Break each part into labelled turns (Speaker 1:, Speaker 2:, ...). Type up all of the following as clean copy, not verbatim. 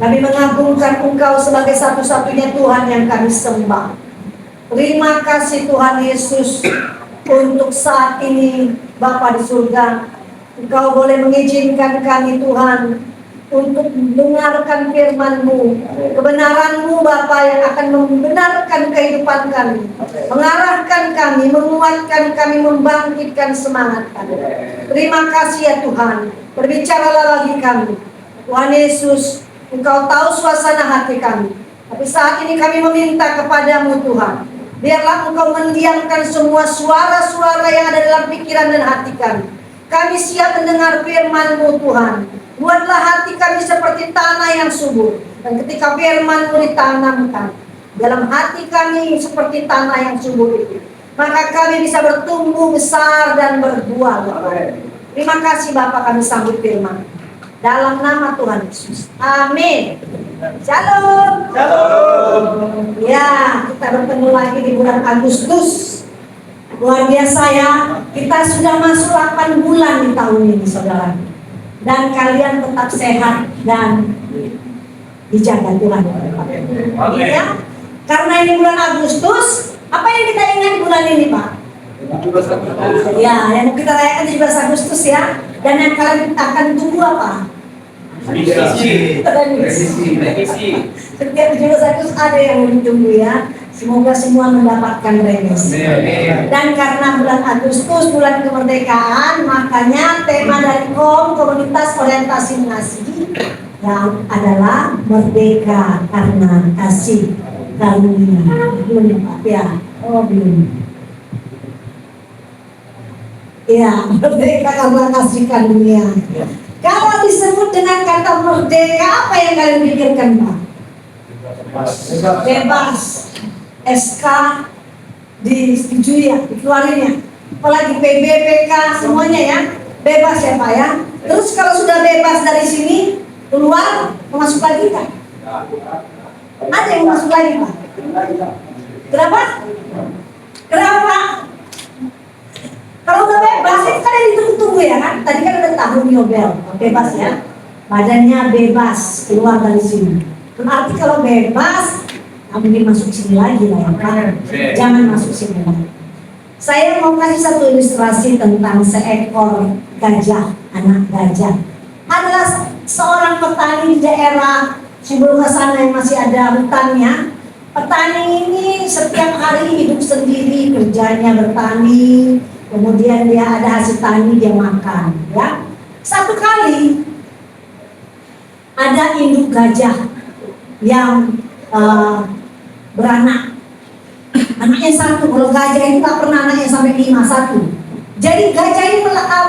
Speaker 1: Kami mengagungkan Engkau sebagai satu-satunya Tuhan yang kami sembah. Terima kasih Tuhan Yesus untuk saat ini Bapa di surga. Engkau boleh mengizinkan kami Tuhan untuk mendengarkan firman-Mu, kebenaran-Mu Bapa yang akan membenarkan kehidupan kami, mengarahkan kami, menguatkan kami, membangkitkan semangat kami. Terima kasih ya Tuhan, berbicaralah bagi kami. Tuhan Yesus, Engkau tahu suasana hati kami, tapi saat ini kami meminta kepadamu Tuhan, biarlah Engkau mendiamkan semua suara-suara yang ada dalam pikiran dan hati kami. Kami siap mendengar firman-Mu Tuhan. Buatlah hati kami seperti tanah yang subur. Dan ketika firman-Mu ditanamkan dalam hati kami seperti tanah yang subur itu, maka kami bisa bertumbuh besar dan berbuah. Terima kasih Bapa, kami sambut firman dalam nama Tuhan Yesus. Amin. Shalom.
Speaker 2: Shalom.
Speaker 1: Ya, kita bertemu lagi di bulan Agustus. Luar biasa ya. Kita sudah masuk 8 bulan di tahun ini, saudara. Dan kalian tetap sehat dan dijaga Tuhan. Ya, karena ini bulan Agustus, apa yang kita ingat di bulan ini, Pak? Ya, yang kita rayakan 17 Agustus ya. Dan yang kalian akan tunggu apa?
Speaker 2: Revisi.
Speaker 1: Setiap 17 Agustus ada yang ditunggu ya. Semoga semua mendapatkan remisi. Dan karena bulan Agustus, bulan kemerdekaan, makanya tema dari komunitas orientasi mengasihi yang adalah merdeka karena kasih karunia. Belum Pak ya? Oh belum. Ya, merdeka karena kasih karunia. Kalau disebut dengan kata merdeka, apa yang kalian pikirkan Pak? Bebas. SK disetujui ya, dikeluarin ya. Apalagi PBPK semuanya ya, bebas ya Pak ya. Terus kalau sudah bebas dari sini, keluar, mau masuk lagi kan? Ada yang masuk lagi Pak? Kenapa? Kenapa? Kalau udah bebas, itu kan yang ditunggu-tunggu ya kan? Tadi kan udah tahun Nobel, bebas ya. Badannya bebas, keluar dari sini. Berarti kalau bebas, mungkin masuk sini lagi lah ya kan? Jangan masuk sini lagi. Saya mau kasih satu ilustrasi tentang seekor gajah, anak gajah. Adalah seorang petani di daerah Sibulga sana yang masih ada hutannya. Petani ini setiap hari hidup sendiri, kerjanya bertani, kemudian dia ada hasil tani dia makan. Ya, satu kali ada induk gajah yang beranak. Anaknya satu. Kalau gajah itu tak pernah anaknya sampai 5, 1. Jadi gajah ini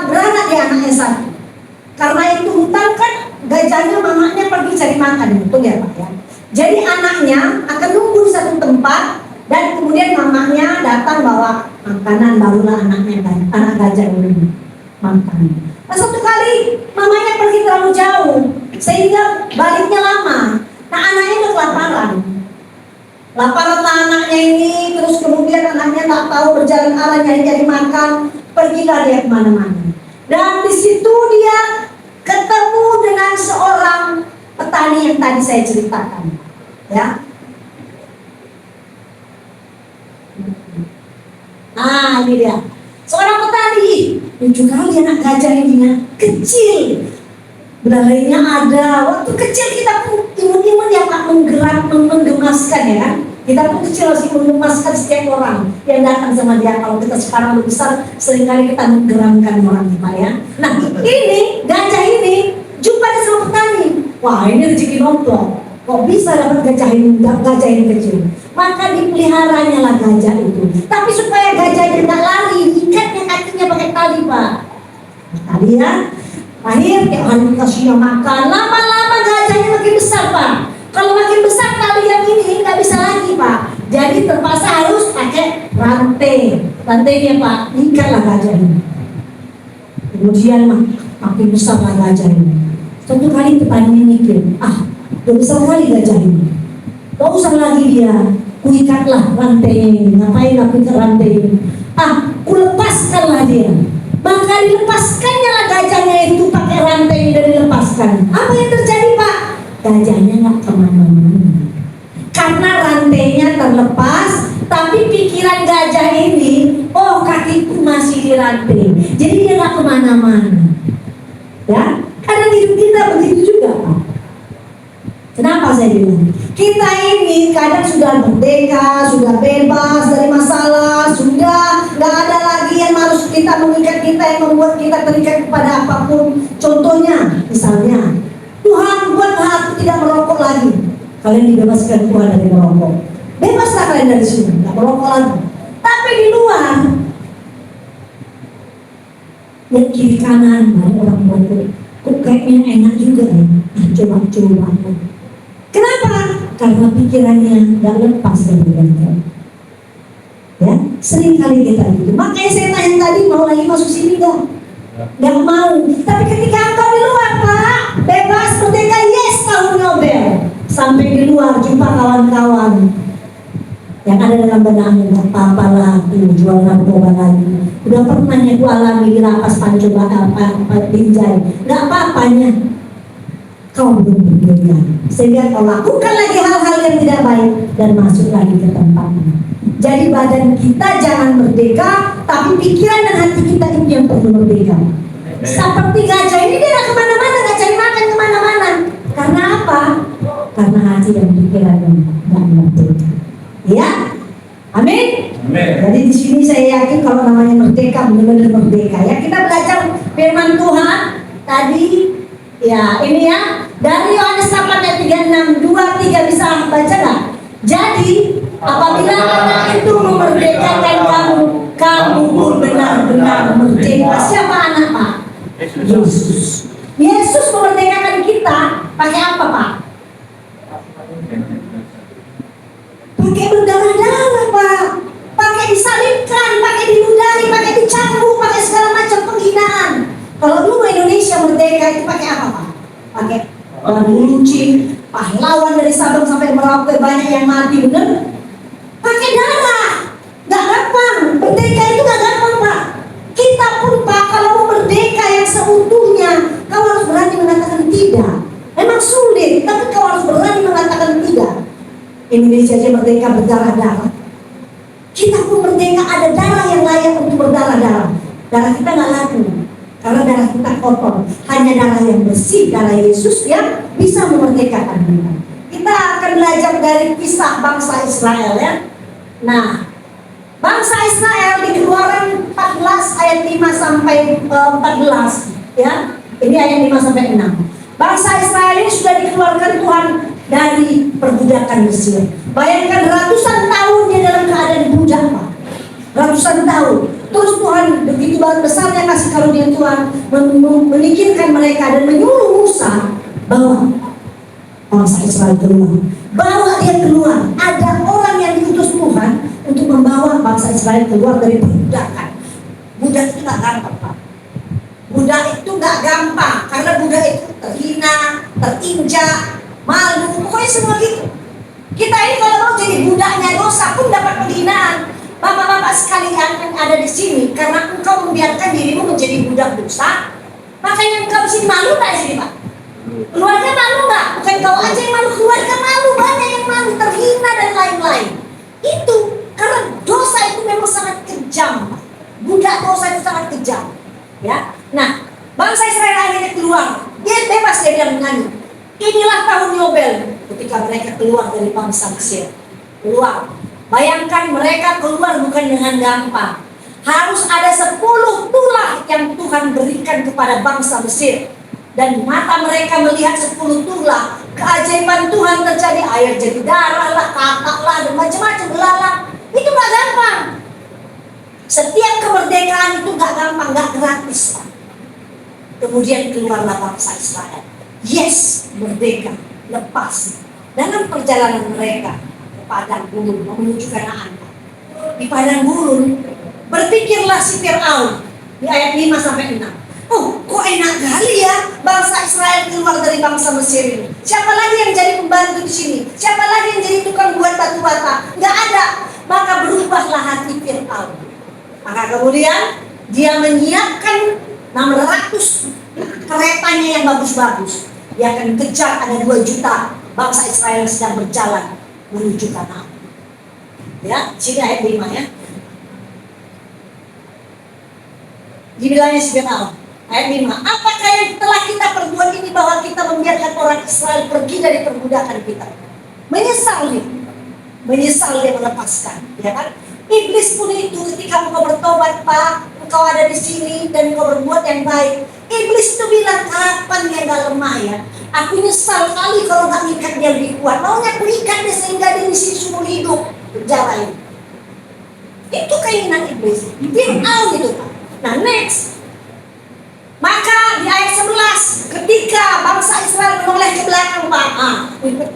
Speaker 1: beranak di anaknya satu. Karena itu hutan kan, gajahnya mamanya pergi cari makan, betul ya Pak ya. Jadi anaknya akan nunggu di satu tempat dan kemudian mamanya datang bawa makanan, barulah anak gajah ini makan. Nah satu kali mamanya pergi terlalu jauh sehingga baliknya lama. Nah anaknya udah kelaparan. Laparan anaknya ini, terus kemudian anaknya tak tahu berjalan arah nyari makan, pergilah dia kemana-mana. Dan di situ dia ketemu dengan seorang petani yang tadi saya ceritakan, ya. Ah, ini dia. Seorang petani, lucu kali anak gajah ini ya, kecil. Belalainya ada. Waktu kecil kita pun imun-imun ya Pak, menggemaskan ya kan. Kita pun kecil masih menggemaskan setiap orang yang datang sama dia. Kalau kita sekarang lebih besar, seringkali kita menggeramkan orang Pak ya. Nah ini, gajah ini jumpa dengan sama petani. Wah ini rezeki nomplok. Kok bisa dapat gajah ini kecil? Maka dipeliharanya lah gajah itu. Tapi supaya gajahnya tidak lari, ikatnya kakinya pakai tali Pak. Tali ya. Akhir tiap hari dikasihnya makan, lama-lama gajahnya makin besar Pak. Kalau makin besar tali yang ini nggak bisa lagi Pak. Jadi terpaksa harus pakai rantai. Rantainya Pak, ikatlah gajah ini. Kemudian makin besar lah gajah ini. Satu kali petani mikir, udah besar kali gajah ini. Gak usah lagi dia, kuikatlah rantai ini. Ngapain aku ikat rantai ini? Kulepaskanlah dia. Maka dilepaskannya lah gajahnya itu pakai rantai dan dilepaskan. Apa yang terjadi Pak? Gajahnya nggak kemana-mana. Karena rantainya terlepas, tapi pikiran gajah ini, oh kakiku masih dirantai, jadi dia nggak kemana-mana. Ya, karena hidup kita begitu juga Pak. Kenapa saya bilang? Kita ini kadang sudah merdeka, sudah bebas dari masalah, sudah nggak ada lagi yang harus kita mengikat kita, yang membuat kita terikat kepada apapun. Contohnya, misalnya, Tuhan buatlah aku tidak merokok lagi. Kalian dibebaskan Tuhan dari merokok. Bebaslah kalian dari sini, nggak merokok lagi. Tapi di luar, lihat kiri kanan, ada orang merokok. Kok kayaknya enak juga ya? Coba-coba. Kenapa? Karena pikirannya gak lepas dari mereka. Ya, sering kali kita gitu. Makanya saya tanya tadi, mau lagi masuk sini gak? Gak mau. Tapi ketika engkau di luar Pak, bebas, merdeka, yes, tahun Nobel. Sampai di luar jumpa kawan-kawan yang ada dalam benaknya, gak apa-apa lah, jual narkoba lagi. Udah pernah aku alami di lapas Pancoba Binjai, gak apa-apanya. Kau belum berbeda, sehingga kau lakukan lagi hal-hal yang tidak baik dan masuk lagi ke tempatnya. Jadi badan kita jangan merdeka, tapi pikiran dan hati kita itu yang perlu merdeka. Seperti gajah ini dia gak kemana-mana, gak cari makan kemana-mana. Karena apa? Karena hati dan pikiran yang gak merdeka. Ya, amin. Jadi di sini saya yakin kalau namanya merdeka benar-benar merdeka. Ya, kita belajar firman Tuhan tadi. Ya, ini ya dari Yohanes 8 ayat 36, 2-3 bisa baca nggak? Jadi apabila anak itu memerdekakan kamu, kamu pun benar-benar merdeka. Siapa anak Pak? Yesus. Yesus memerdekakan kita pakai apa Pak? Pakai berdarah-darah Pak. Pakai disalibkan, pakai diludahi, pakai dicambuk, pakai segala macam penghinaan. Kalau dulu Indonesia merdeka itu pakai apa Pak? Pakai runcing, pahlawan dari Sabang sampai Merauke banyak yang mati, bener? Pakai darah, nggak gampang. Merdeka itu nggak gampang Pak. Kita pun Pak kalau mau merdeka yang seutuhnya, kau harus berani mengatakan tidak. Memang sulit, tapi kau harus berani mengatakan tidak. Indonesia aja merdeka berdarah-darah. Kita pun merdeka ada darah yang layak untuk berdarah-darah. Darah kita nggak laku. Karena darah kita kotor, hanya darah yang bersih, darah Yesus yang bisa memerdekakan kita. Kita akan belajar dari kisah bangsa Israel ya. Nah, bangsa Israel di Keluaran 14 ayat 5 sampai 14 ya. Ini ayat 5 sampai 6. Bangsa Israel ini sudah dikeluarkan Tuhan dari perbudakan Mesir. Bayangkan ratusan tahun dia dalam keadaan budak Pak. Ratusan tahun. Terus Tuhan begitu besarnya kasih karunia Tuhan memikirkan mereka dan menyuruh Musa bawa bangsa Israel keluar. Bawa dia keluar. Ada orang yang diutus Tuhan untuk membawa bangsa Israel keluar dari perbudakan. Budak itu gak gampang Pak. Budak itu gak gampang karena budak itu terhina, terinjak, malu, pokoknya semua gitu. Kita ini kalau mau jadi budaknya dosa pun dapat penghinaan. Bapak-bapak sekalian yang ada di sini, karena engkau membiarkan dirimu menjadi budak dosa, makanya engkau mesti malu tak di sini Pak? Keluarga malu nggak? Bukan kau aja yang malu, keluarga malu, banyak yang malu, terhina dan lain-lain. Itu karena dosa itu memang sangat kejam Pak. Budak dosa itu sangat kejam. Ya, nah bangsa Israel akhirnya keluar, dia bebas dari menyanyi. Inilah tahun Yobel ketika mereka keluar dari bangsa Mesir. Keluar. Bayangkan mereka keluar bukan dengan gampang. Harus ada 10 tulah yang Tuhan berikan kepada bangsa Mesir. Dan mata mereka melihat 10 tulah. Keajaiban Tuhan terjadi, air jadi darah lah, katak lah, dan macam-macam belalang. Itu gak gampang. Setiap kemerdekaan itu gak gampang, gak gratis. Kemudian keluarlah bangsa Israel. Yes, merdeka, lepas. Dalam perjalanan mereka padang gurun menuju Kanaan. Di padang gurun berpikirlah si Fir'aun di ayat 5 sampai 6. Oh, kok enak kali ya bangsa Israel keluar dari bangsa Mesir ini. Siapa lagi yang jadi pembantu di sini? Siapa lagi yang jadi tukang buat batu bata? Nggak ada. Maka berubahlah hati Fir'aun. Maka kemudian Dia menyiapkan 600 keretanya yang bagus-bagus. Dia akan kejar ada 2 juta bangsa Israel yang sedang berjalan menuju Kanaan. Ya, sini ayat 5 ya. Dibilangnya sebenarnya ayat 5. Apakah yang telah kita perbuat ini bahwa kita membiarkan orang Israel pergi dari perbudakan kita? Menyesal dia melepaskan, ya kan? Iblis pun itu ketika engkau bertobat, Pak, engkau ada di sini dan engkau berbuat yang baik. Iblis itu bilang, kapan dia gak lemah ya? Aku nyesal kali kalau gak ikat dia lebih kuat. Maunya aku ikat dia sehingga dia mesti seumur hidup berjalan. Itu keinginan iblis. Fir'aun itu, Pak. Nah, next. Maka di ayat 11, ketika bangsa Israel menoleh ke belakang, Pak.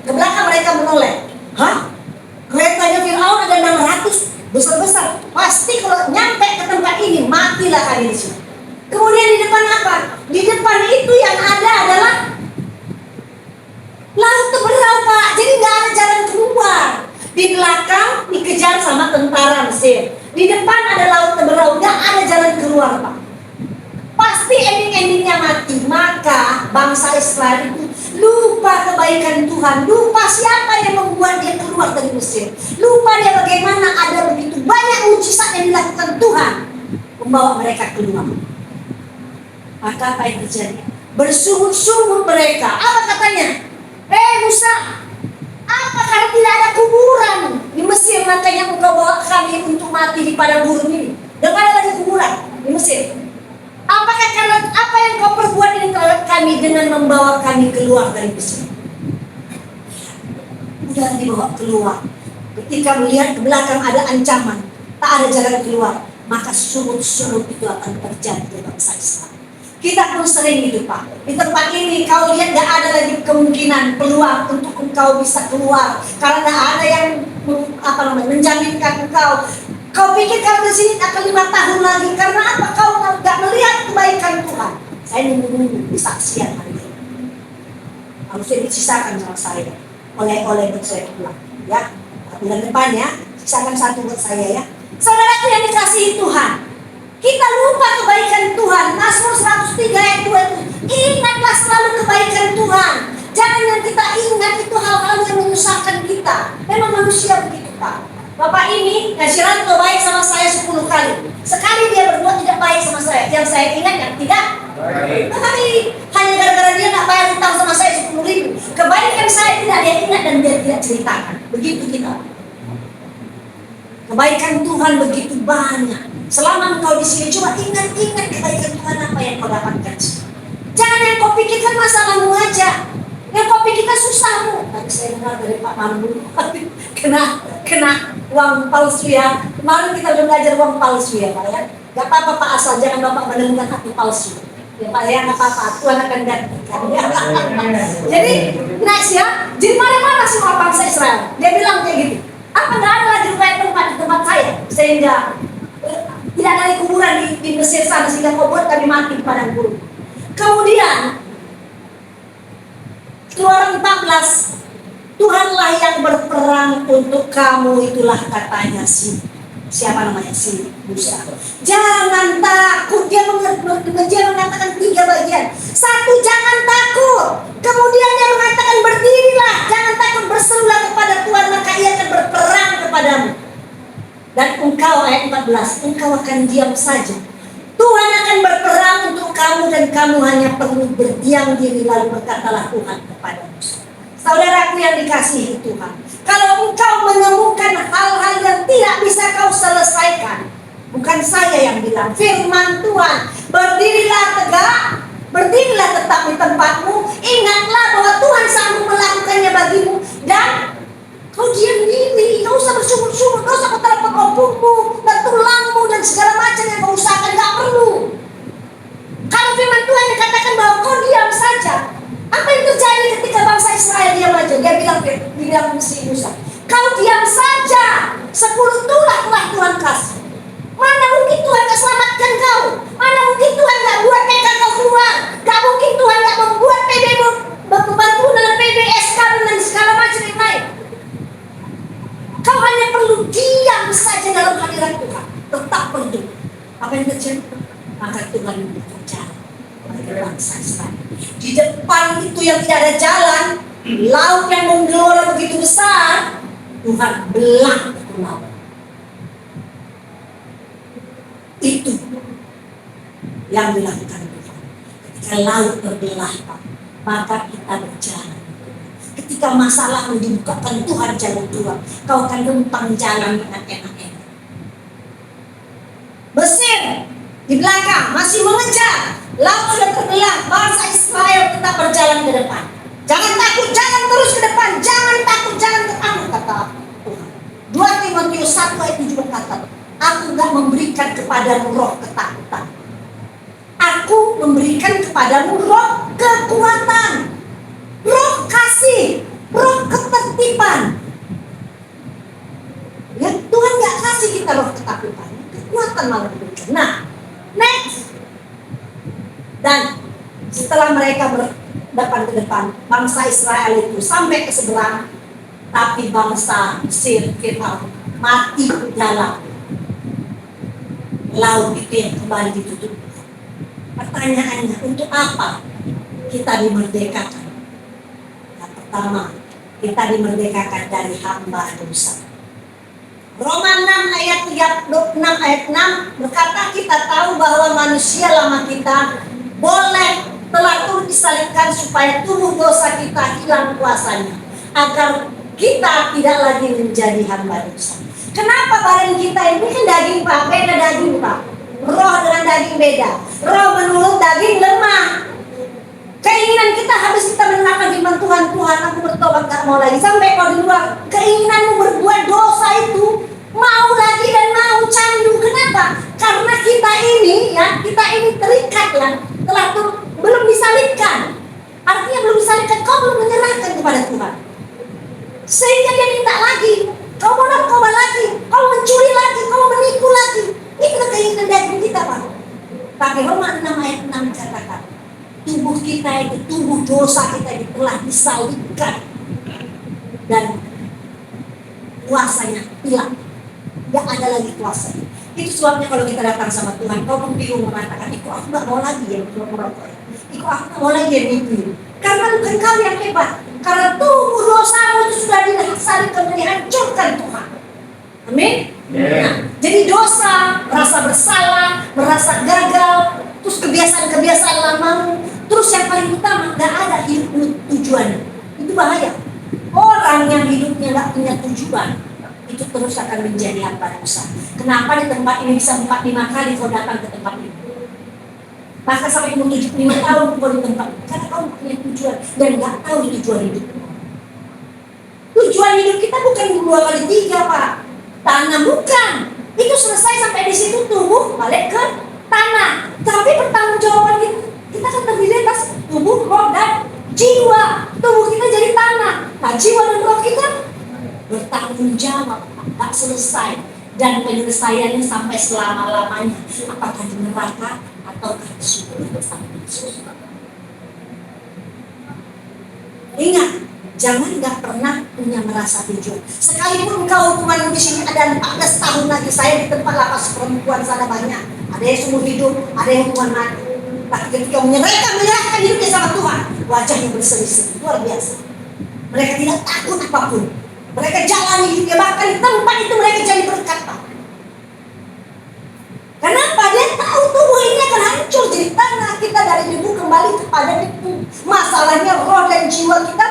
Speaker 1: Ke belakang mereka menoleh. Hah? Keretanya Fir'aun ada 600 besar-besar. Pasti kalau nyampe ke tempat ini, matilah kali di sini. Kemudian di depan apa? Di depan itu yang ada adalah laut Teberau, Pak. Jadi nggak ada jalan keluar. Di belakang dikejar sama tentara Mesir. Di depan ada laut Teberau, nggak ada jalan keluar, Pak. Pasti ending-endingnya mati. Maka bangsa Israel itu lupa kebaikan Tuhan, lupa siapa yang membuat dia keluar dari Mesir, lupa dia bagaimana ada begitu banyak mujizat yang dilakukan Tuhan membawa mereka keluar. Maka apa yang terjadi? Bersungut-sungut mereka. Apa katanya? Musa, apa karena tidak ada kuburan di Mesir, makanya engkau bawa kami untuk mati di padang gurun ini? Dan ada lagi kuburan di Mesir. Apakah karena apa yang kau perbuat ini terhadap kami dengan membawa kami keluar dari Mesir? Udah dibawa keluar. Ketika melihat ke belakang ada ancaman, tak ada jalan keluar, maka sungut-sungut itu akan terjadi di bangsa Israel. Kita pun sering itu, Pak. Di tempat ini kau lihat gak ada lagi kemungkinan peluang untuk engkau bisa keluar, karena gak ada yang menjaminkan engkau. Kau pikir kalau di sini akan 5 tahun lagi, karena apa? Kau gak melihat kebaikan Tuhan. Saya nunggu kesaksian hari ini. Harusnya disisakan sama saya oleh saya pulang, ya. Bulan depan ya, sisakan 1 buat saya ya. Saudaraku yang dikasihi Tuhan, kita lupa kebaikan Tuhan. Mazmur 103 ayat 2 itu, ingatlah selalu kebaikan Tuhan. Jangan yang kita ingat itu hal-hal yang menyusahkan kita. Memang manusia begitu, Pak. Bapak ini, Nashiranto baik sama saya 10 kali. Sekali dia berbuat tidak baik sama saya, yang saya ingat yang tidak baik. Tetapi hanya gara-gara dia tak bayar hutang sama saya 10.000, kebaikan saya tidak dia ingat dan dia tidak ceritakan. Begitu kita. Kebaikan Tuhan begitu banyak. Selama engkau di sini, coba ingat-ingat kebaikan Tuhan apa yang kau dapatkan. Jangan yang kau pikirkan masalahmu aja, yang kau pikirkan susahmu. Tadi saya dengar dari Pak Mambu, kena uang palsu ya. Kemarin kita udah belajar uang palsu ya, Pak ya. Gak apa-apa Pak, asal jangan Bapak menemukan hati palsu. Ya Pak ya, gak apa-apa, Tuhan akan gantikan. Jadi next ya, jadi mana-mana semua bangsa Israel. Dia bilang kayak gitu. Apa gak ada lagi tempat di tempat saya, sehingga tidak ada lagi kuburan di Mesir sana, sehingga kau buat kami mati di padang gurun. Kemudian Keluaran 14, Tuhanlah yang berperang untuk kamu, itulah katanya siapa namanya si Musa. Jangan takut, dia mengatakan 3 bagian. 1, jangan takut. Kemudian dia mengatakan berdirilah, jangan takut, berserulah kepada Tuhan, maka ia akan berperang kepadamu. Dan engkau, ayat 14, engkau akan diam saja. Tuhan akan berperang untuk kamu dan kamu hanya perlu berdiam diri, lalu berkatalah Tuhan kepadamu. Saudaraku yang dikasihi Tuhan, kalau engkau menemukan hal-hal yang tidak bisa kau selesaikan, bukan saya yang bilang, firman Tuhan, berdirilah tegak, berdirilah tetap di tempatmu, ingatlah bahwa Tuhan sanggup melakukannya bagimu, dan kau diam diri, kau usah bersungut-sungut, kau usah keterpa kopungmu dan tulangmu dan segala macam yang kau usahakan, gak perlu. Kalau firman Tuhan dikatakan bahwa kau diam saja, apa yang terjadi ketika bangsa Israel diam aja? Dia bilang si Musa, kau diam saja, 10 tulah telah Tuhan kasih. Mana mungkin Tuhan gak selamatkan kau? Mana mungkin Tuhan gak buat mereka kau keluar? Gak mungkin Tuhan gak membuat PBmu membantu dalam PBSK dan segala macam yang lain. Kau hanya perlu diam saja dalam hadirat Tuhan, tetap berdoa. Apa yang terjadi? Maka Tuhan bekerja bagi bangsa Israel. Di depan itu yang tidak ada jalan, laut yang menggelora begitu besar, Tuhan belah itu laut. Itu yang dilakukan Tuhan. Ketika laut berbelah, maka kita berjalan. Ketika masalah dibukakan Tuhan jalan keluar, kau akan rentang jalan dengan enak-enak. Mesir di belakang masih mengejar, laut sudah terbelah, bangsa Israel tetap berjalan ke depan. Jangan takut, jalan terus ke depan, jangan takut, jangan terangkat, kata Tuhan. 2 Timotius 1 ayat 7 berkata, aku gak memberikan kepadamu roh ketakutan, aku memberikan kepadamu roh kekuatan, roh kasih, roh ketertiban. Ya, Tuhan gak kasih kita roh ketakutan, kekuatan malah diberikan. Nah, next. Dan setelah mereka berdepan ke depan, bangsa Israel itu sampai ke seberang, tapi bangsa Mesir Fir'aun mati di dalam laut itu yang kembali ditutup. Pertanyaannya, untuk apa kita dimerdekakan? Yang pertama, kita dimerdekakan dari hamba dosa. Roma 6 ayat 6 ayat 6 berkata, kita tahu bahwa manusia lama kita telah turut disalibkan supaya tubuh dosa kita hilang kuasanya, agar kita tidak lagi menjadi hamba dosa. Kenapa badan kita ini kan daging Pak, beda daging Pak. Roh dengan daging beda. Roh menurut daging lemah. Keinginan kita habis kita mendengarkan firman Tuhan, Tuhan aku bertobat gak mau lagi. Sampai kau di luar, keinginanmu berbuat dosa itu mau lagi dan mau candu. Kenapa? Karena kita ini terikat ya, belum disalibkan. Artinya belum disalibkan, kau belum menyerahkan kepada Tuhan. Sehingga dia minta lagi, kau mau narkoba lagi, kau mencuri lagi, kau menipu lagi. Itu keinginan daging kita Pak. Tapi Roma 6 ayat 6 katakan, tubuh kita itu, tubuh dosa kita itu telah disalibkan dan kuasanya hilang. Gak ada lagi kuasanya. Itu sebabnya kalau kita datang sama Tuhan, kau pun bingung mengatakan, aku gak mau lagi ya merokok. Aku gak mau lagi ya mimpi. Karena bukan kau yang hebat. Karena tubuh dosamu itu sudah disalibkan dan dihancurkan Tuhan. Amin. Nah, jadi dosa, merasa bersalah, merasa gagal, terus kebiasaan-kebiasaan lamamu, terus yang paling utama gak ada hidup tujuan. Itu bahaya. Orang yang hidupnya gak punya tujuan, itu terus akan menjadi hamba dosa. Kenapa di tempat ini bisa 4-5 kali kau datang ke tempat ini? Bahkan sampai umur 75 tahun kau di tempat ini. Karena kau punya tujuan dan gak tahu tujuan hidup. Tujuan hidup kita bukan 2 kali 3 Pak. Tanah bukan. Itu selesai sampai di situ tubuh balik ke tanah. Tapi pertanggungjawaban kita kan terdiri atas tubuh, roh dan jiwa. Tubuh kita jadi tanah. Nah jiwa dan roh kita bertanggung jawab, tak selesai, dan penyelesaiannya sampai selama-lamanya, apakah di neraka atau di surga bersama Yesus. Ingat, jangan gak pernah punya merasa tujuan. Sekalipun kau hukuman di sini ada 14 tahun lagi, saya di tempat lapas perempuan sana banyak, ada yang seumur hidup, ada yang hukuman mati. Tapi ketika menyerahkan hidupnya sama Tuhan, wajahnya berseri-seri, luar biasa. Mereka tidak takut apapun. Mereka jalani hidupnya, bahkan di tempat itu mereka jadi berkat Pak. Kenapa? Dia tahu tubuh ini akan hancur jadi tanah, kita dari debu kembali kepada itu. Masalahnya roh dan jiwa kita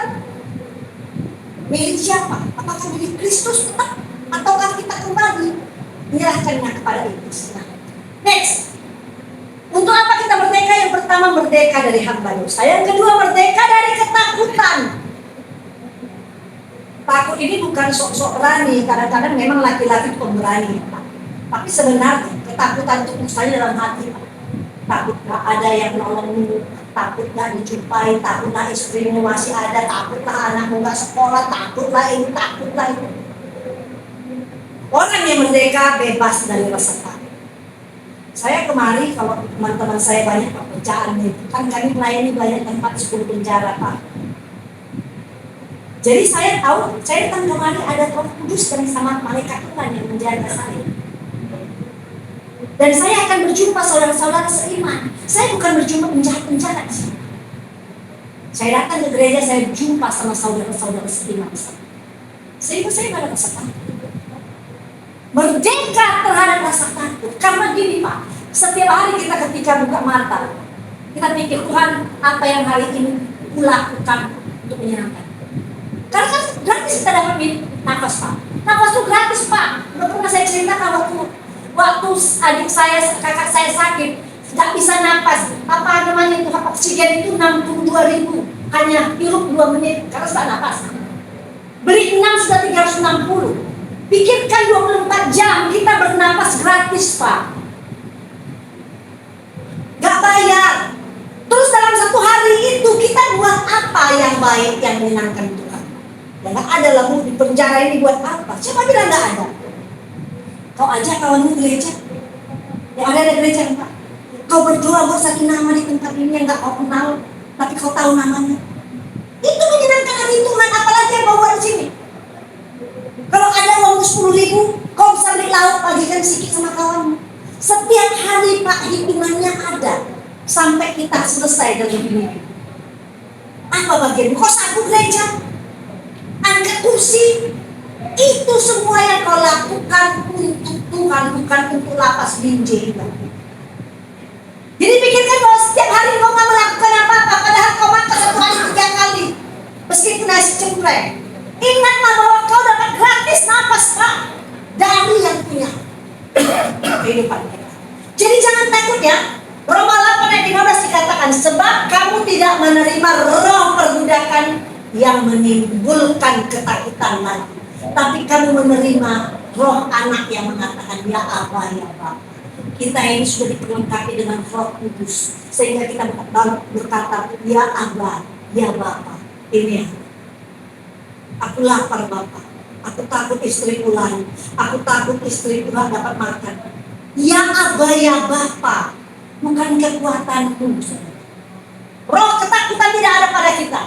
Speaker 1: milik siapa? Apakah milik Kristus tetap? Ataukah kita kembali menyerahkannya kepada iblis? Nah, next. Untuk apa kita merdeka? Yang pertama merdeka dari hamba dosa. Yang kedua merdeka dari ketakutan. Takut ini bukan sok-sok berani, kadang-kadang memang laki-laki itu pemberani, Pak. Tapi sebenarnya ketakutan itu misalnya dalam hati, Pak. Takut gak ada yang nolongmu, takut gak dijumpai, takutlah istrimu masih ada, takutlah anakmu gak sekolah, takutlah ini, takutlah itu. Orang yang merdeka bebas dari rasa takut. Saya kemari, kalau teman-teman saya banyak pekerjaan nih, kan kami melayani banyak tempat 10 penjara Pak. Jadi saya tahu, saya datang kemari ada Roh Kudus dan sama malaikat Tuhan yang menjaga saya.
Speaker 3: Dan saya akan berjumpa saudara-saudara seiman. Saya bukan berjumpa penjahat-penjahat. Saya datang ke gereja, saya berjumpa sama saudara-saudara seiman. Sehingga saya gak ada rasa takut. Merdeka terhadap rasa takut. Karena gini Pak, setiap hari kita ketika buka mata, kita pikir Tuhan apa yang hari ini kulakukan untuk menyenangkan. Karena kan gratis kita dapat nafas Pak. Nafas itu gratis Pak. Udah pernah saya ceritakan waktu adik saya, kakak saya sakit, nggak bisa napas. Apa namanya itu, oksigen itu 62.000, hanya hirup 2 menit karena sudah napas. Beli 6 sudah 360. Pikirkan 24 jam kita bernapas gratis Pak. Gak bayar. Terus dalam 1 hari itu kita buat apa yang baik, yang menyenangkan Tuhan? Ya gak ada lah, di penjara ini buat apa? Siapa bilang gak ada? Kau ajak kawanmu gereja. Ya ada gereja Pak. Kau berdoa buat satu nama di tempat ini yang gak kau kenal, tapi kau tahu namanya. Itu menyenangkan hati Tuhan, apalagi yang bawa di sini. Kalau ada uang 10.000, kau bisa beli lauk, bagikan sedikit sama kawanmu. Setiap hari Pak, hitungannya ada sampai kita selesai dari hidup. Apa bagianmu? Kau sapu gereja, angkat kursi, itu semua yang kau lakukan untuk Tuhan, bukan untuk lapas binjai. Jadi pikirkan bahwa setiap hari kau gak melakukan apa-apa, padahal kau makan 1 hari 3 kali, meskipun nasi cempreng. Ingatlah bahwa kau dapat gratis nafas Pak dari yang punya kehidupan kita. Jadi jangan takut ya. Roma 8 ayat 15 dikatakan, sebab kamu tidak menerima roh perbudakan yang menimbulkan ketakutan lagi, tapi kamu menerima roh anak yang mengatakan ya Aba, ya Bapa. Kita ini sudah diperlengkapi dengan Roh Kudus sehingga kita berkata ya Aba, ya Bapa. Ini ya. Aku lapar Bapak, aku takut istriku lari, aku takut istriku gak dapat makan. Ya Aba, ya Bapa, bukan kekuatanku. Roh ketakutan tidak ada pada kita.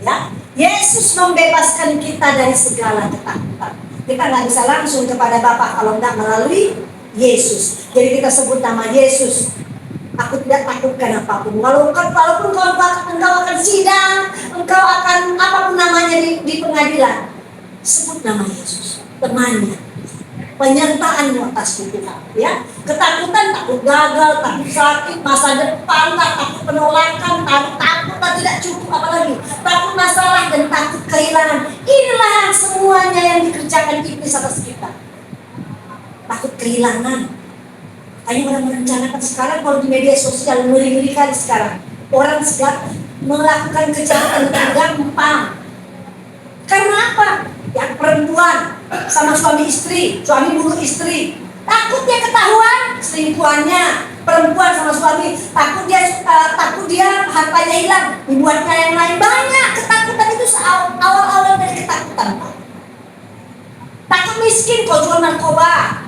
Speaker 3: Ya, Yesus membebaskan kita dari segala ketakutan. Kita gak bisa langsung kepada Bapa kalau tidak melalui Yesus. Jadi kita sebut nama Yesus. Aku tidak takutkan apapun. Walaupun engkau akan sidang, engkau akan apapun namanya di pengadilan, sebut nama Yesus. Temannya, penyertaanmu atas Tuhan. Ya, ketakutan, takut gagal, takut sakit, masa depan, takut penolakan, takut tidak cukup, apalagi takut masalah dan takut kehilangan. Inilah semuanya yang dikerjakan iblis atas kita. Takut kehilangan. Hanya orang merencanakan sekarang kalau di media sosial ngeri-ngerikan sekarang. Orang segala melakukan kejahatan dengan gampang. Karena apa? Yang perempuan sama suami istri, suami bunuh istri. Takut dia ketahuan selingkuhannya. Perempuan sama suami, takut dia hartanya hilang, dibuatnya yang lain. Banyak ketakutan itu awal-awal dari ketakutan. Takut miskin kau jual narkoba.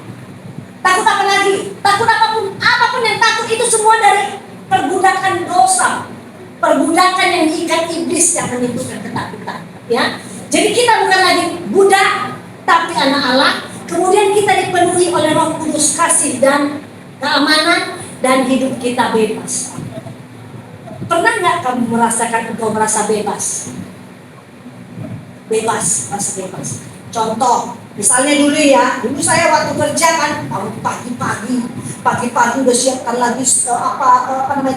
Speaker 3: Takut apa lagi? Takut apapun yang takut itu semua dari perbudakan dosa, perbudakan yang diikat iblis yang menimbulkan ketakutan. Ya, jadi kita bukan lagi budak, tapi anak Allah. Kemudian kita dipenuhi oleh Roh Kudus, kasih dan keamanan, dan hidup kita bebas. Pernah nggak kamu merasakan engkau merasa bebas? Merasa bebas. Contoh, misalnya dulu saya waktu kerja kan, pagi-pagi udah siapkan lagi